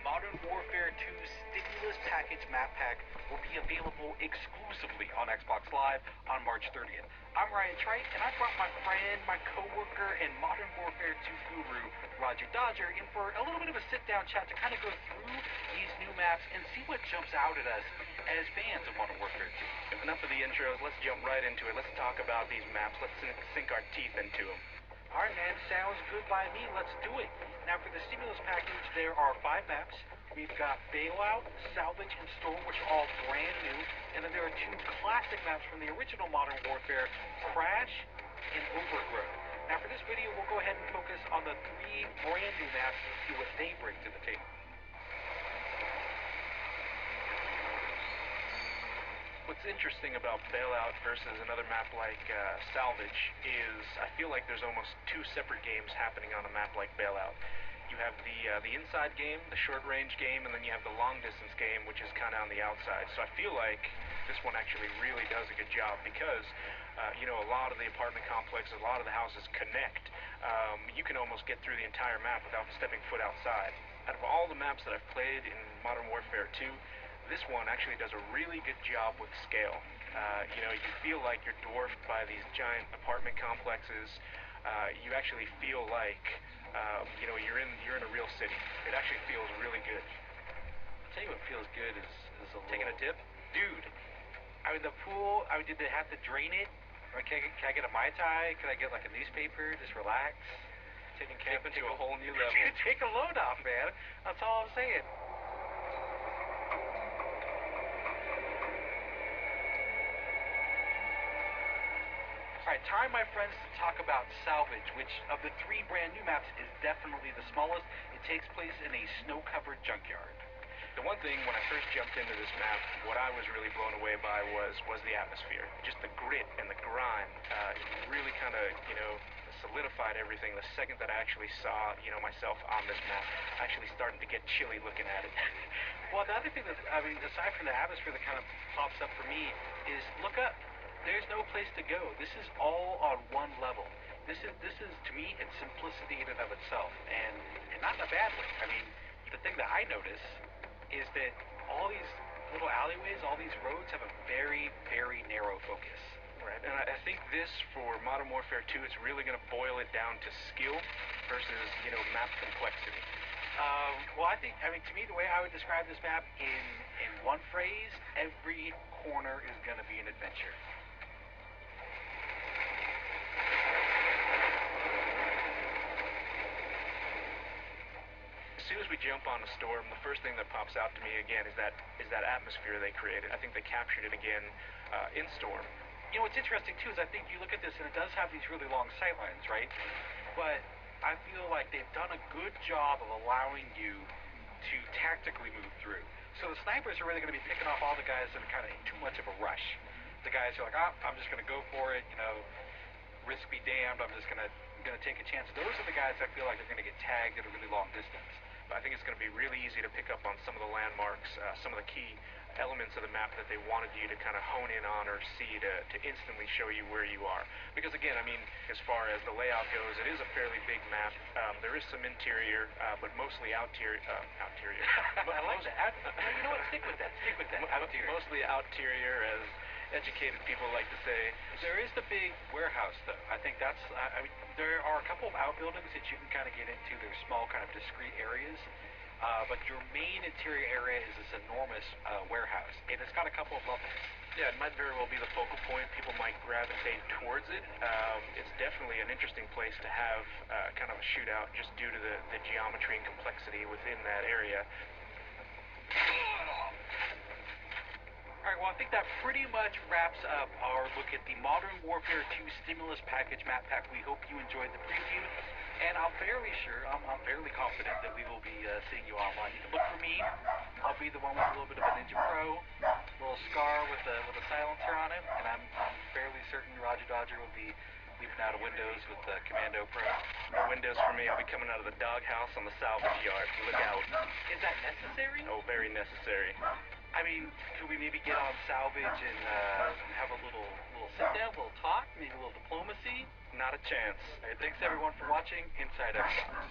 Modern Warfare 2 Stimulus Package Map Pack will be available exclusively on Xbox Live on March 30th. I'm Ryan Trite, and I brought my friend, my co-worker, and Modern Warfare 2 guru, Roger Dodger, in for a little bit of a sit-down chat to kind of go through these new maps and see what jumps out at us as fans of Modern Warfare 2. Enough of the intros, let's jump right into it. Let's talk about these maps. Let's sink our teeth into them. Alright, man, sounds good by me. Let's do it. Now, for the Stimulus package, there are 5 maps. We've got Bailout, Salvage, and Storm, which are all brand new. And then there are 2 classic maps from the original Modern Warfare, Crash and Overgrowth. Now, for this video, we'll go ahead and focus on the 3 brand new maps and see what they bring to the table. What's interesting about Bailout versus another map like Salvage is I feel like there's almost 2 separate games happening on a map like Bailout. You have the inside game, the short-range game, and then you have the long-distance game, which is kind of on the outside. So I feel like this one actually really does a good job because, a lot of the apartment complexes, a lot of the houses connect. You can almost get through the entire map without stepping foot outside. Out of all the maps that I've played in Modern Warfare 2, this one actually does a really good job with scale. You feel like you're dwarfed by these giant apartment complexes. You actually feel like, you're in a real city. It actually feels really good. I'll tell you what feels good is a little... Taking a dip? Dude, the pool, did they have to drain it? Or can I get a Mai Tai? Can I get like a newspaper? Just relax? Taking camping to a whole new level. Take a load off, man. That's all I'm saying. Alright, time, my friends, to talk about Salvage, which of the 3 brand new maps is definitely the smallest. It takes place in a snow-covered junkyard. The one thing when I first jumped into this map, what I was really blown away by was the atmosphere. Just the grit and the grime. It really kind of, solidified everything the second that I actually saw, myself on this map. I actually started to get chilly looking at it. Well, the other thing that, aside from the atmosphere that kind of pops up for me is look up. There's no place to go. This is all on one level. This is to me, it's simplicity in and of itself, and not in a bad way. The thing that I notice is that all these little alleyways, all these roads have a very, very narrow focus. Right, and I think this, for Modern Warfare 2, it's really going to boil it down to skill versus, map complexity. Well, to me, the way I would describe this map in one phrase, every corner is going to be an adventure. As soon as we jump on a storm, the first thing that pops out to me again is that atmosphere they created. I think they captured it again in Storm. What's interesting too is I think you look at this and it does have these really long sightlines, right? But I feel like they've done a good job of allowing you to tactically move through. So the snipers are really going to be picking off all the guys that are kind of in too much of a rush. The guys who are like, I'm just going to go for it, risk be damned, I'm just going to take a chance. Those are the guys I feel like are going to get tagged at a really long distance. I think it's going to be really easy to pick up on some of the landmarks, some of the key elements of the map that they wanted you to kind of hone in on or see to instantly show you where you are. Because again, as far as the layout goes, it is a fairly big map. There is some interior, but mostly outerior. I like that. You know what? Stick with that. Outerior. Mostly outerior, as educated people like to say. There is the big warehouse, though. I think that's, there are a couple of outbuildings that you can kind of get into. They're small, kind of discrete areas. But your main interior area is this enormous warehouse. And it's got a couple of levels. Yeah, it might very well be the focal point. People might gravitate towards it. It's definitely an interesting place to have kind of a shootout just due to the geometry and complexity within that area. Alright, well, I think that pretty much wraps up our look at the Modern Warfare 2 Stimulus Package Map Pack. We hope you enjoyed the preview, and I'm fairly confident that we will be seeing you online. You can look for me. I'll be the one with a little bit of a Ninja Pro, a little Scar with a silencer on it, and I'm fairly certain Roger Dodger will be leaping out of windows with the Commando Pro. No windows for me. I'll be coming out of the doghouse on the salvage yard. Look out. Is that necessary? Oh, very necessary. Could we maybe get on Salvage and have a little sit-down, a little talk, maybe a little diplomacy? Not a chance. All right, thanks everyone for watching Inside Xbox.